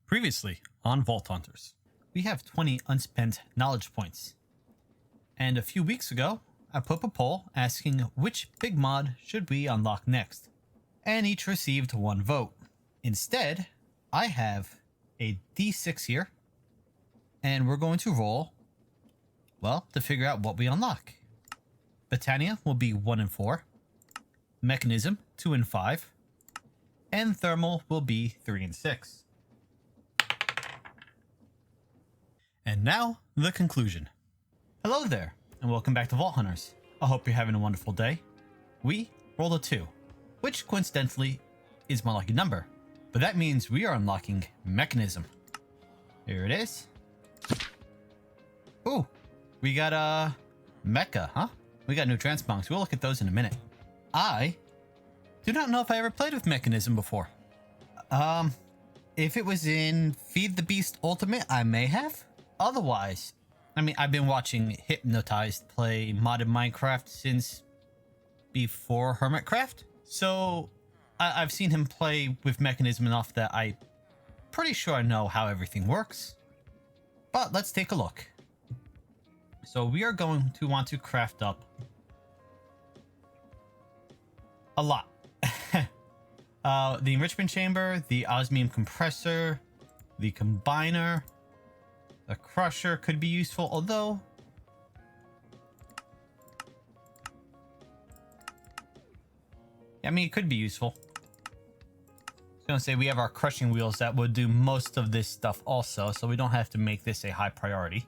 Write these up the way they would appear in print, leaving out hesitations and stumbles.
Previously on Vault Hunters, we have 20 unspent knowledge points. And a few weeks ago, I put up a poll asking which big mod should we unlock next, and each received one vote. Instead, I have a D6 here, and we're going to roll, well, to figure out what we unlock. Botania will be 1 and 4, Mechanism 2 and 5, and Thermal will be 3 and 6. And now, the conclusion. Hello there, and welcome back to Vault Hunters. I hope you're having a wonderful day. We rolled a 2, which coincidentally is my lucky number, but that means we are unlocking Mechanism. Here it is. Ooh, we got a Mecha, huh? We got new transpongs. We'll look at those in a minute. I do not know if I ever played with Mechanism before. If it was in Feed the Beast Ultimate, I may have. Otherwise, I mean, I've been watching Hypnotized play modded Minecraft since before Hermitcraft. So I've seen him play with Mechanism enough that I'm pretty sure I know how everything works. But let's take a look. So we are going to want to craft up a lot. The enrichment chamber, the osmium compressor, the combiner, the crusher could be useful, although I mean, it could be useful. I was gonna say we have our crushing wheels that would do most of this stuff also, so we don't have to make this a high priority.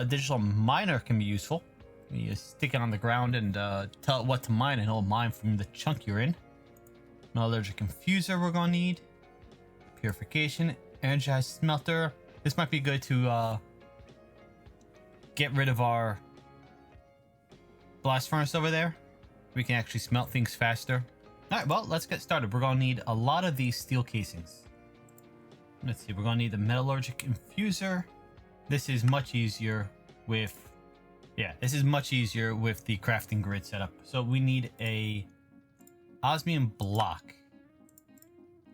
Digital miner can be useful. You just stick it on the ground and tell it what to mine, and it'll mine from the chunk you're in. Metallurgic infuser we're gonna need. Purification, energized smelter. This might be good to get rid of our blast furnace over there. We can actually smelt things faster. Alright, well, let's get started. We're gonna need a lot of these steel casings. Let's see, we're gonna need the metallurgic infuser. This is much easier with the crafting grid setup. So we need a osmium block.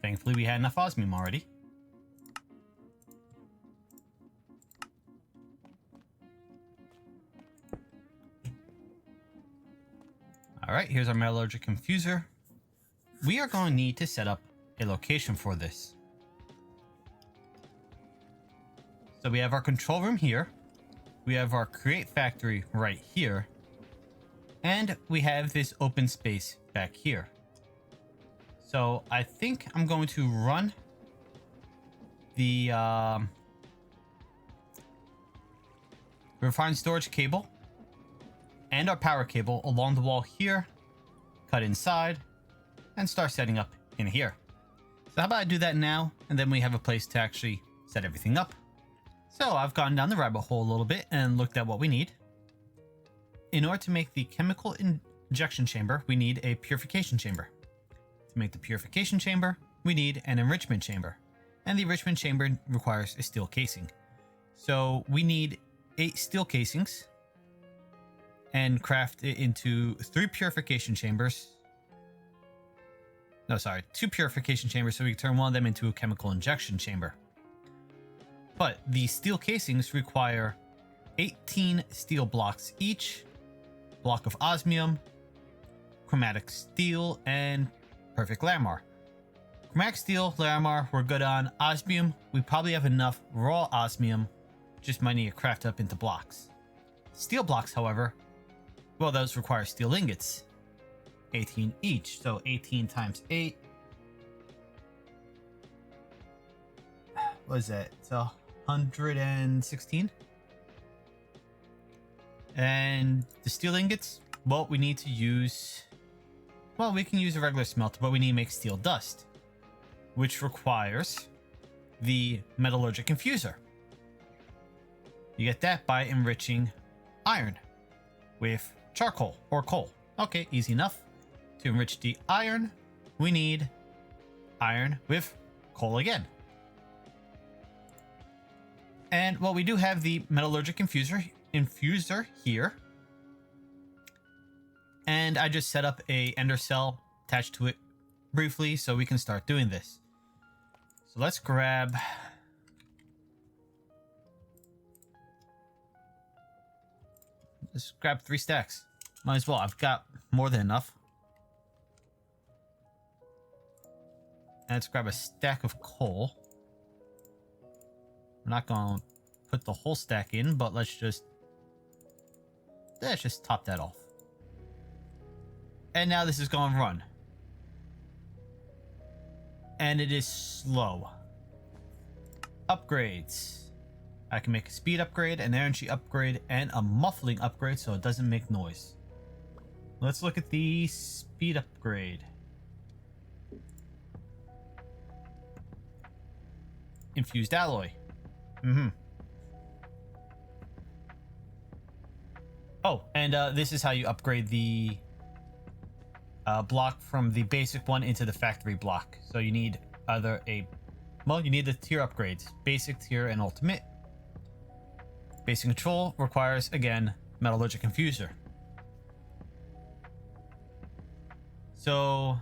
Thankfully we had enough osmium already. Alright, here's our metallurgic infuser. We are going to need to set up a location for this. So we have our control room here. We have our create factory right here. And we have this open space back here. So I think I'm going to run the refined storage cable and our power cable along the wall here, cut inside, and start setting up in here. So how about I do that now, and then we have a place to actually set everything up. So I've gone down the rabbit hole a little bit and looked at what we need. In order to make the chemical injection chamber, we need a purification chamber. To make the purification chamber, we need an enrichment chamber. And the enrichment chamber requires a steel casing. So we need 8 steel casings and craft it into 2 purification chambers so we can turn one of them into a chemical injection chamber. But the steel casings require 18 steel blocks each, block of osmium, chromatic steel, and perfect Larimar. Chromatic steel, Larimar, we're good on. Osmium, we probably have enough raw osmium, just might need to craft up into blocks. Steel blocks, however, well, those require steel ingots. 18 each, so 18 times 8. What is that? It's 116. And the steel ingots, well, we need to use... Well, we can use a regular smelter, but we need to make steel dust, which requires the metallurgic infuser. You get that by enriching iron with charcoal or coal. Okay, easy enough. To enrich the iron, we need iron with coal again. And well, we do have the metallurgic infuser here. And I just set up a ender cell attached to it briefly so we can start doing this. So So let's grab... Let's grab 3 stacks. Might as well. I've got more than enough. And let's grab a stack of coal. I'm not going to put the whole stack in, but let's just top that off. And now this is going to run. And it is slow. Upgrades. I can make a speed upgrade, an energy upgrade, and a muffling upgrade so it doesn't make noise. Let's look at the speed upgrade. Infused alloy. Oh, and this is how you upgrade the block from the basic one into the factory block. So you need either you need the tier upgrades. Basic, tier, and ultimate. Basic control requires, again, metallurgic infuser. So...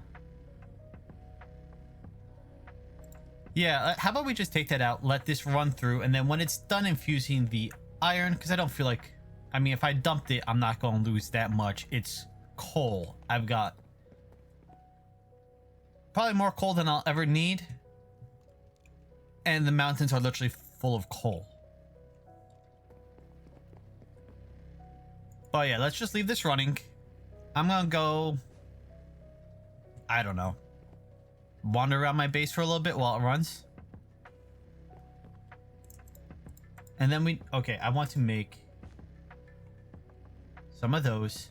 yeah, how about we just take that out, let this run through, and then when it's done infusing the iron, because I don't feel like... I mean, if I dumped it, I'm not going to lose that much. It's coal. I've got probably more coal than I'll ever need. And the mountains are literally full of coal. But yeah, let's just leave this running. I'm going to go... I don't know. Wander around my base for a little bit while it runs. And then okay, I want to make some of those.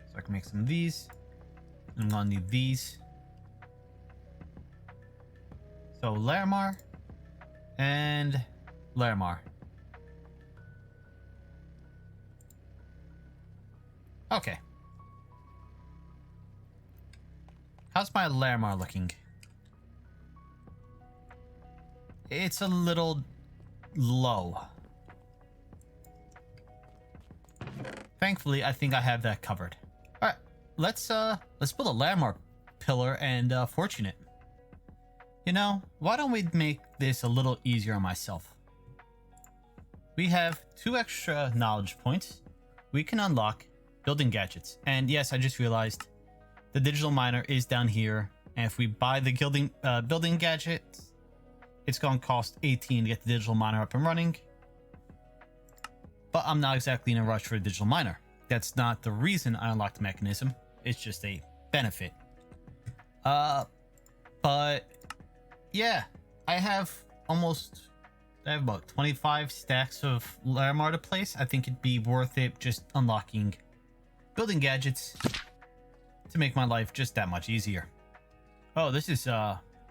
So I can make some of these. I'm gonna need these. So Larimar and Larimar. Okay. How's my Larimar looking? It's a little low. Thankfully, I think I have that covered. All right, let's build a Larimar pillar and fortune it. You know, why don't we make this a little easier on myself? We have 2 extra knowledge points. We can unlock building gadgets. And yes, I just realized the digital miner is down here. And if we buy the building gadget, it's going to cost 18 to get the digital miner up and running. But I'm not exactly in a rush for a digital miner. That's not the reason I unlocked the mechanism. It's just a benefit. But yeah, I have about 25 stacks of Larimar to place. I think it'd be worth it just unlocking building gadgets to make my life just that much easier. Oh, this is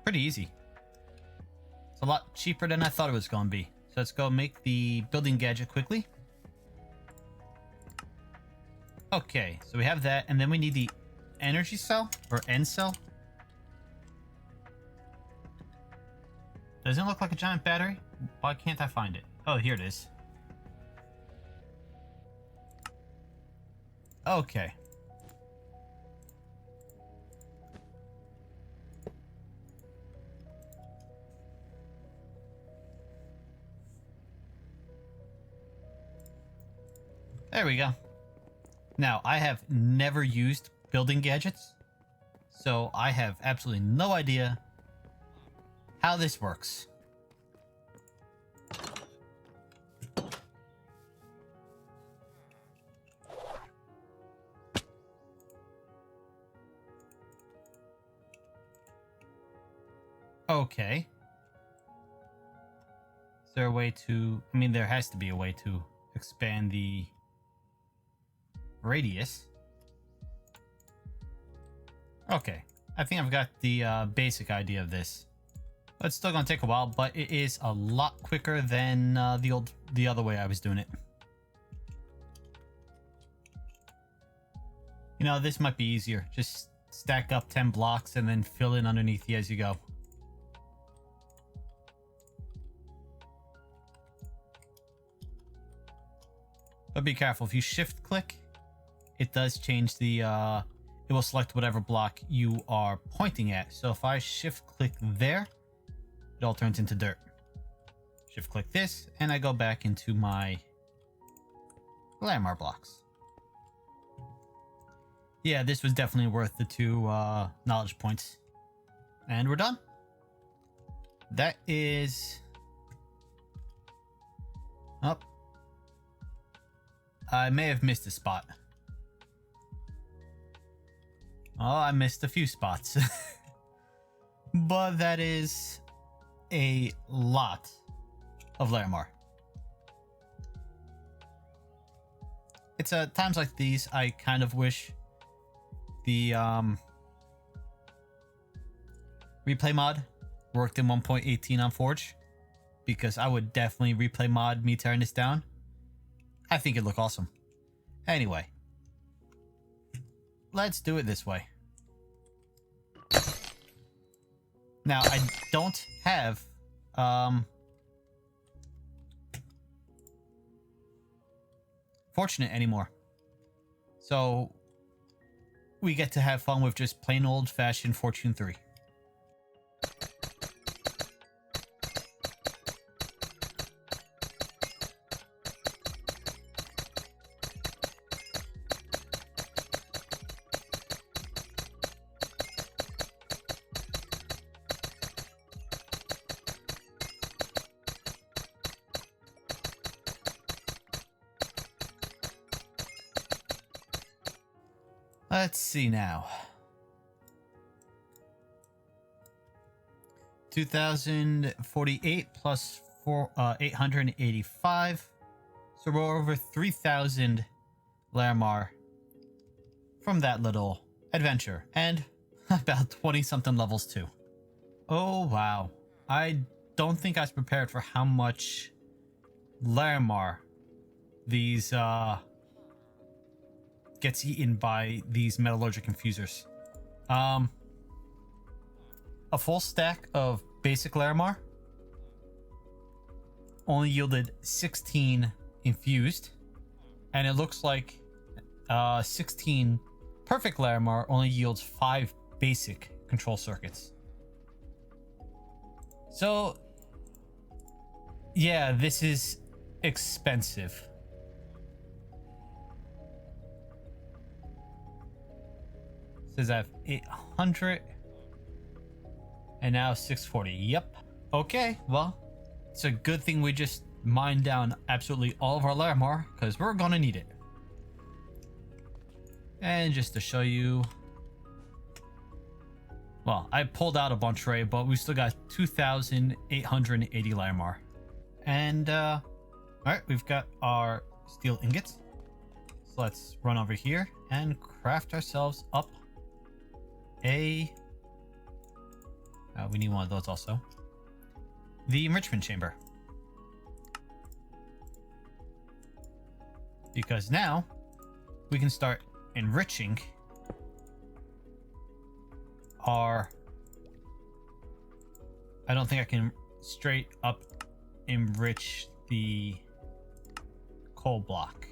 pretty easy. It's a lot cheaper than I thought it was going to be. So let's go make the building gadget quickly. Okay, so we have that, and then we need the energy cell or end cell. Doesn't it look like a giant battery? Why can't I find it? Oh, here it is. Okay. There we go. Now, I have never used building gadgets, so I have absolutely no idea how this works. Okay. Is there a way to... I mean, there has to be a way to expand the radius. Okay. I think I've got the basic idea of this. It's still going to take a while, but it is a lot quicker than the other way I was doing it. You know, this might be easier. Just stack up 10 blocks and then fill in underneath you as you go. But be careful. If you shift click, it does change the... it will select whatever block you are pointing at. So if I shift click there, it all turns into dirt. Shift click this, and I go back into my landmark blocks. Yeah, this was definitely worth the 2 knowledge points. And we're done. That is... Oh. I may have missed a spot. Oh, I missed a few spots. But that is a lot of Larimar. It's times like these I kind of wish the replay mod worked in 1.18 on Forge, because I would definitely replay mod me tearing this down. I think it'd look awesome. Anyway, let's do it this way. Now, I don't have Fortunate anymore. So we get to have fun with just plain old-fashioned Fortune 3. Let's see now. 2,048 plus 885. So we're over 3,000 Larimar from that little adventure. And about 20-something levels too. Oh, wow. I don't think I was prepared for how much Larimar these, gets eaten by these metallurgic infusers. A full stack of basic Larimar only yielded 16 infused, and it looks like 16 perfect Larimar only yields 5 basic control circuits. So yeah, this is expensive. Says I have 800 and now 640. Yep. Okay, well, it's a good thing we just mined down absolutely all of our Larimar, because we're gonna need it. And just to show you, well, I pulled out a bunch, right, but we still got 2,880 Larimar. And all right, we've got our steel ingots, so let's run over here and craft ourselves up a we need one of those also. The enrichment chamber, because now we can start enriching our... I don't think I can straight up enrich the coal block,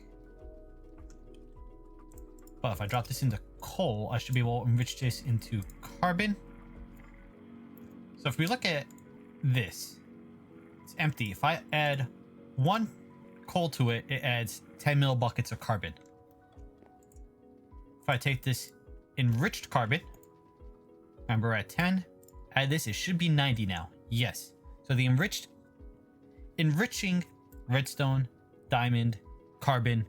but if I drop this into coal, I should be able to enrich this into carbon. So if we look at this, it's empty. If I add 1 coal to it, it adds 10 mil buckets of carbon. If I take this enriched carbon, remember we're at 10, add this, it should be 90 now. Yes. So the enriching redstone, diamond, carbon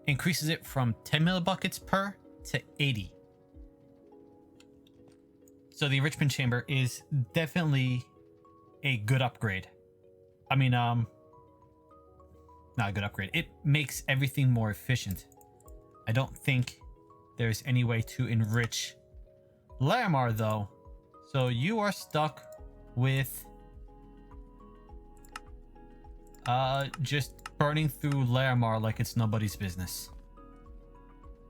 increases it from 10 millibuckets per to 80. So the enrichment chamber is definitely a good upgrade. I mean, not a good upgrade. It makes everything more efficient. I don't think there's any way to enrich Larimar though. So you are stuck with just burning through Larimar like it's nobody's business.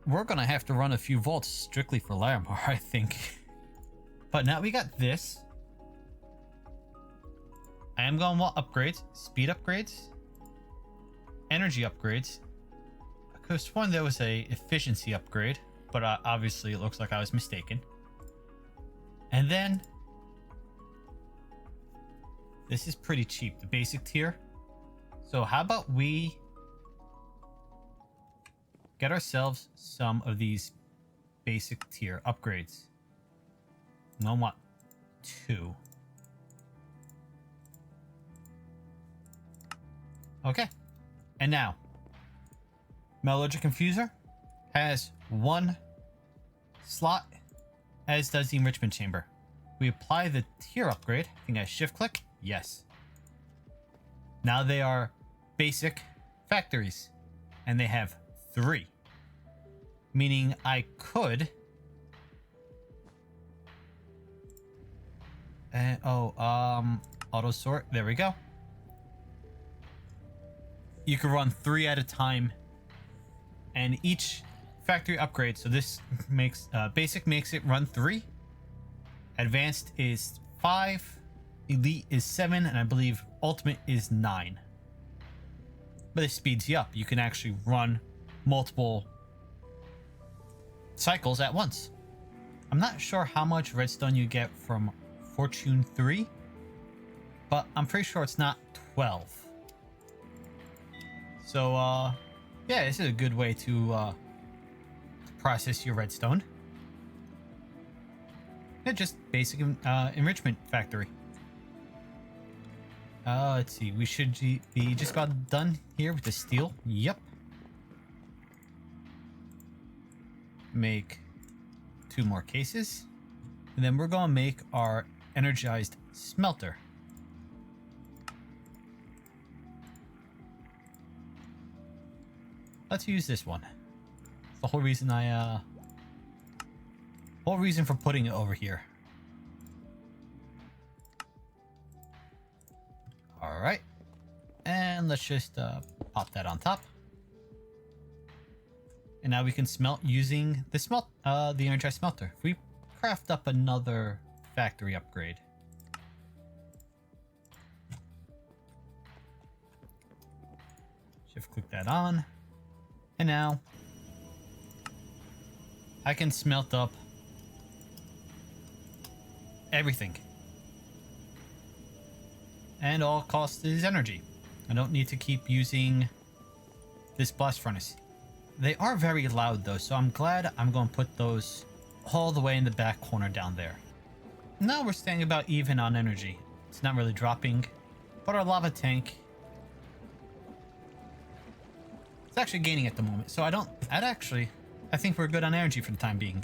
We're gonna have to run a few volts strictly for Larimar, I think. But now we got this. I am gonna want upgrades, speed upgrades, energy upgrades. I could have sworn there was a efficiency upgrade, but obviously it looks like I was mistaken. And then This is pretty cheap, the basic tier. So how about we get ourselves some of these basic tier upgrades. I want 2. Okay. And now, Metallurgic Infuser has 1 slot, as does the Enrichment Chamber. We apply the tier upgrade. I think I shift click. Yes. Now they are basic factories, and they have 3. Meaning I could... auto sort. There we go. You can run 3 at a time, and each factory upgrade. So this makes basic makes it run 3. Advanced is 5. Elite is 7, and I believe Ultimate is 9. But this speeds you up. You can actually run multiple cycles at once. I'm not sure how much redstone you get from Fortune 3, but I'm pretty sure it's not 12. So, yeah, this is a good way to process your redstone. Yeah, just basic enrichment factory. Let's see, we should be just about done here with the steel. Yep. Make 2 more cases. And then we're going to make our energized smelter. Let's use this one. It's the whole reason whole reason for putting it over here. All right. And let's just pop that on top. And now we can smelt using the energized smelter. If we craft up another factory upgrade. Shift click that on. And now I can smelt up everything. And all it costs is energy. I don't need to keep using this blast furnace. They are very loud though, so I'm glad I'm going to put those all the way in the back corner down there. Now we're staying about even on energy. It's not really dropping, but our lava tank, it's actually gaining at the moment. So I think we're good on energy for the time being.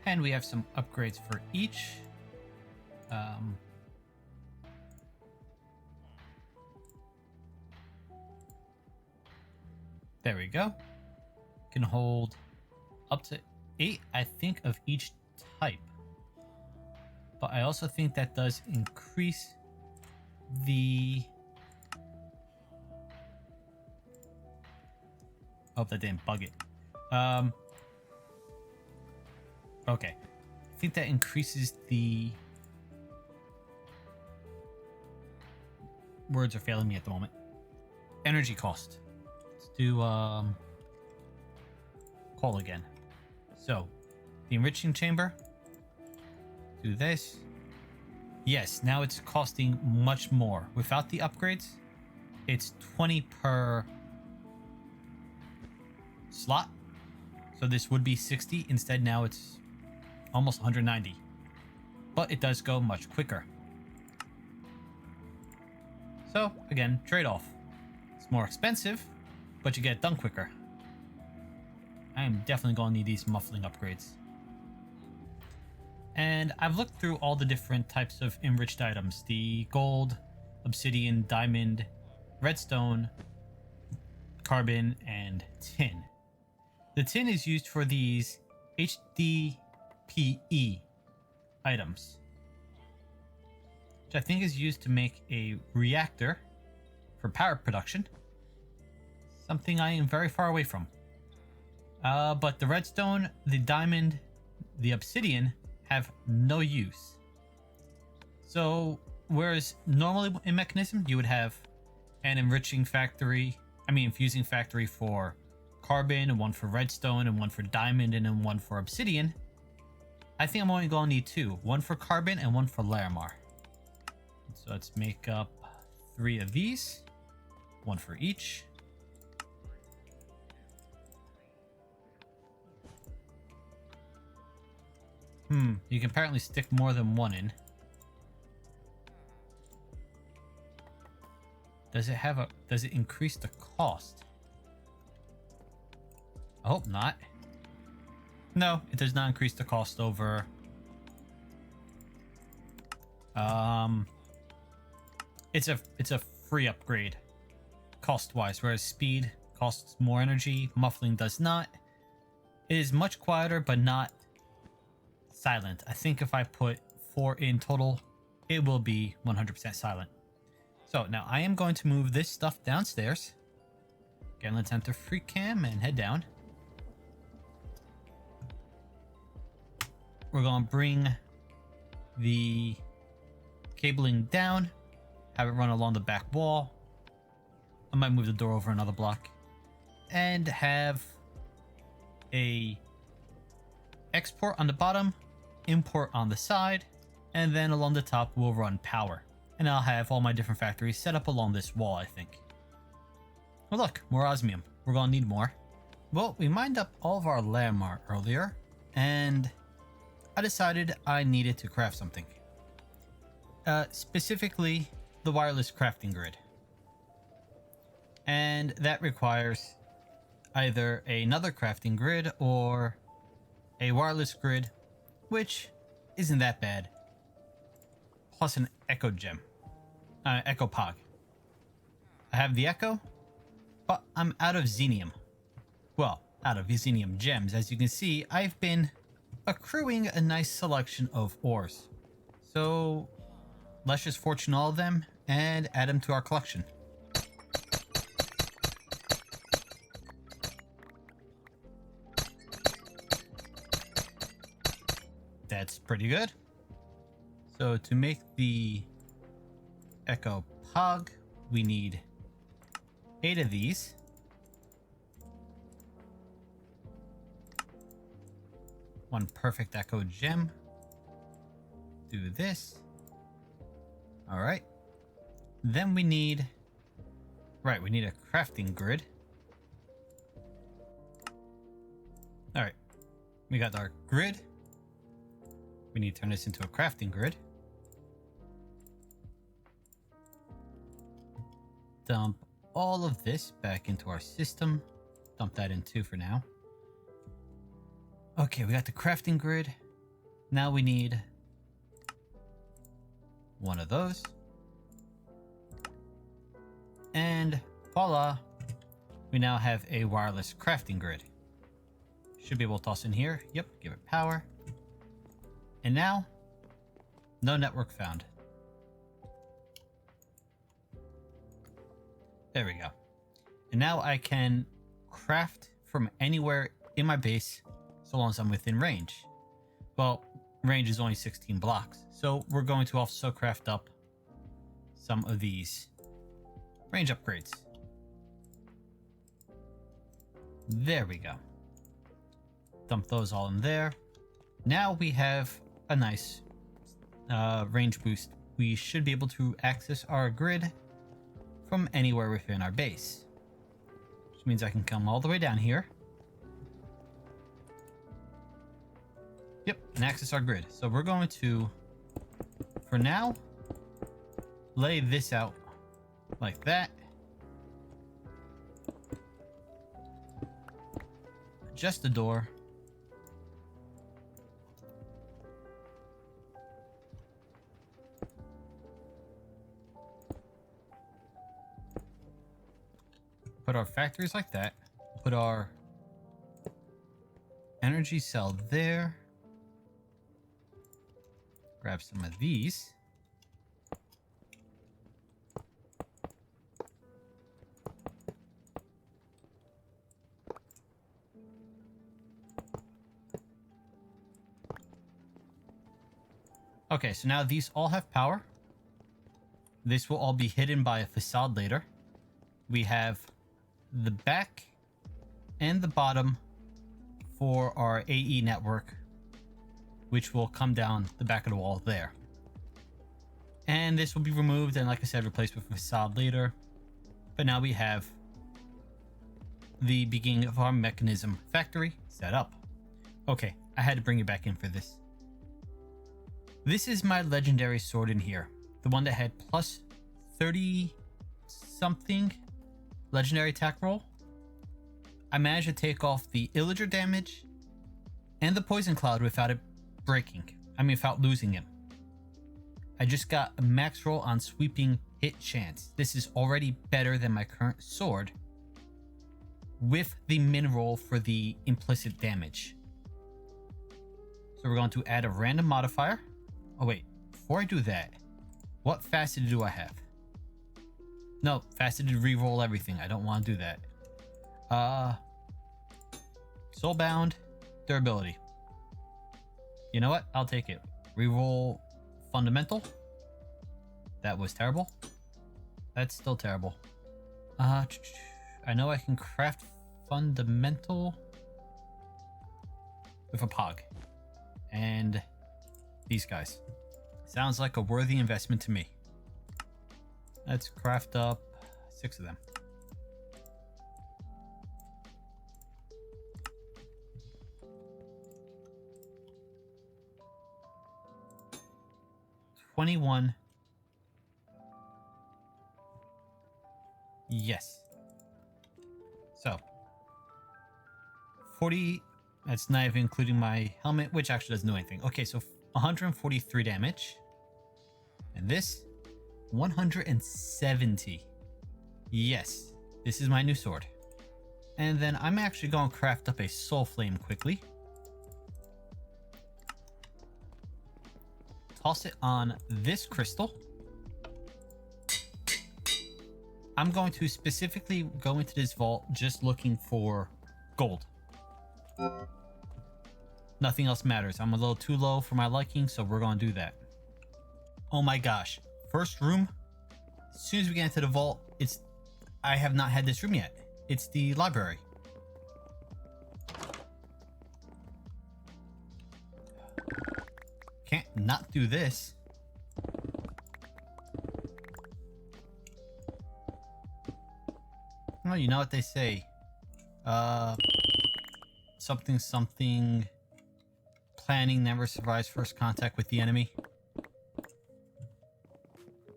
And we have some upgrades for each. There we go. Can hold up to 8, I think, of each type. But I also think that does increase the... Hope that didn't bug it. Okay. I think that increases the... Words are failing me at the moment. Energy cost. Let's do coal again. So, the enriching chamber. Do this. Yes, now it's costing much more. Without the upgrades, it's 20 per slot. So this would be 60. Instead, now it's almost 190. But it does go much quicker. So, again, trade-off. It's more expensive, but you get it done quicker. I am definitely going to need these muffling upgrades. And I've looked through all the different types of enriched items. The gold, obsidian, diamond, redstone, carbon, and tin. The tin is used for these HDPE items, which I think is used to make a reactor for power production. Something I am very far away from. But the redstone, the diamond, the obsidian have no use. So, whereas normally in Mechanism, you would have an infusing factory for carbon, and one for redstone, and one for diamond, and then one for obsidian. I think I'm only going to need 2. One for carbon and one for Larimar. So let's make up 3 of these. 1 for each. You can apparently stick more than 1 in. Does it increase the cost? I hope not. No, it does not increase the cost over. It's a free upgrade cost-wise, whereas speed costs more energy, muffling does not. It is much quieter, but not silent. I think if I put 4 in total, it will be 100% silent. So now I am going to move this stuff downstairs. Again, let's enter free cam and head down. We're going to bring the cabling down, have it run along the back wall. I might move the door over another block and have a export on the bottom, import on the side, and then along the top we'll run power. And I'll have all my different factories set up along this wall, I think. Well, look, more osmium. We're gonna need more. Well, we mined up all of our landmark earlier, and I decided I needed to craft something. Specifically, the wireless crafting grid. And that requires either another crafting grid or a wireless grid, which isn't that bad. Plus an echo gem. Echo pog. I have the echo, but I'm out of xenium. Well, out of xenium gems. As you can see, I've been accruing a nice selection of ores. So let's just fortune all of them and add them to our collection. That's pretty good. So to make the echo pog, we need 8 of these. One perfect echo gem. Do this. All right. Then we need, we need a crafting grid. All right. We got our grid. We need to turn this into a crafting grid. Dump all of this back into our system. Dump that in too for now. Okay, we got the crafting grid. Now we need 1 of those. And voila, we now have a wireless crafting grid. Should be able to toss in here. Yep, give it power. And now, no network found. There we go. And now I can craft from anywhere in my base, so long as I'm within range. Well, range is only 16 blocks, so we're going to also craft up some of these range upgrades. There we go. Dump those all in there. Now we have a nice range boost. We should be able to access our grid from anywhere within our base, which means I can come all the way down here. Yep, and access our grid. So we're going to, for now, lay this out like that. Adjust the door. Put our factories like that. Put our energy cell there. Grab some of these. Okay, so now these all have power. This will all be hidden by a facade later. We have the back and the bottom for our AE network, which will come down the back of the wall there. And this will be removed and, like I said, replaced with a facade later. But now we have the beginning of our mechanism factory set up. Okay, I had to bring you back in for this. This is my legendary sword in here. The one that had plus 30 something legendary attack roll. I managed to take off the illager damage and the poison cloud without it breaking. I mean, without losing him. I just got a max roll on sweeping hit chance. This is already better than my current sword with the min roll for the implicit damage. So we're going to add a random modifier. Oh wait, before I do that, what faceted do I have? No, faceted reroll everything. I don't want to do that. Soulbound, durability. You know what? I'll take it. Reroll fundamental. That was terrible. That's still terrible. I know I can craft fundamental with a pog. And these guys. Sounds like a worthy investment to me. Let's craft up 6 of them. $21. Yes. So 40. That's not even including my helmet, which actually doesn't do anything. Okay, so 143 damage. And this 170. Yes, this is my new sword. And then I'm actually going to craft up a soul flame quickly. Toss it on this crystal. I'm going to specifically go into this vault just looking for gold. Nothing else matters. I'm a little too low for my liking, so we're going to do that. Oh my gosh. First room. As soon as we get into the vault, I have not had this room yet. It's the library. Can't not do this. Well, you know what they say. Something. Planning never survives first contact with the enemy.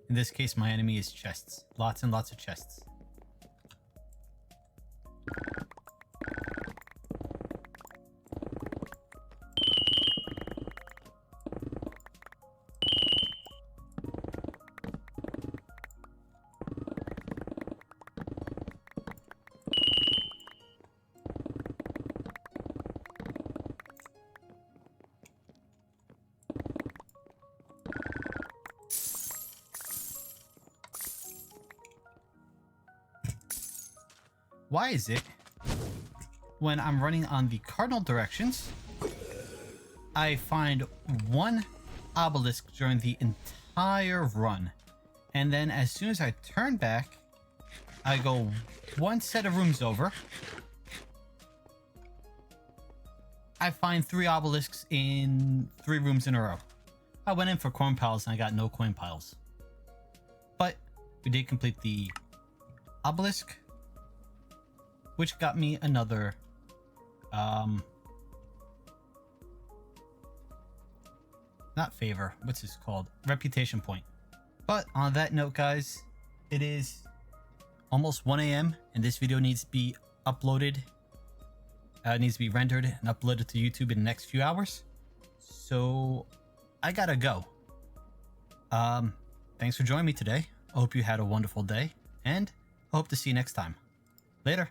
In this case, my enemy is chests. Lots and lots of chests. Why is it when I'm running on the cardinal directions, I find one obelisk during the entire run, and then as soon as I turn back, I go one set of rooms over, I find 3 obelisks in 3 rooms in a row. I went in for coin piles and I got no coin piles. But we did complete the obelisk, which got me another not favor, what's this called? Reputation point. But on that note, guys, it is almost 1 a.m. and this video needs to be uploaded. It needs to be rendered and uploaded to YouTube in the next few hours. So I gotta go. Thanks for joining me today. I hope you had a wonderful day, and I hope to see you next time. Later.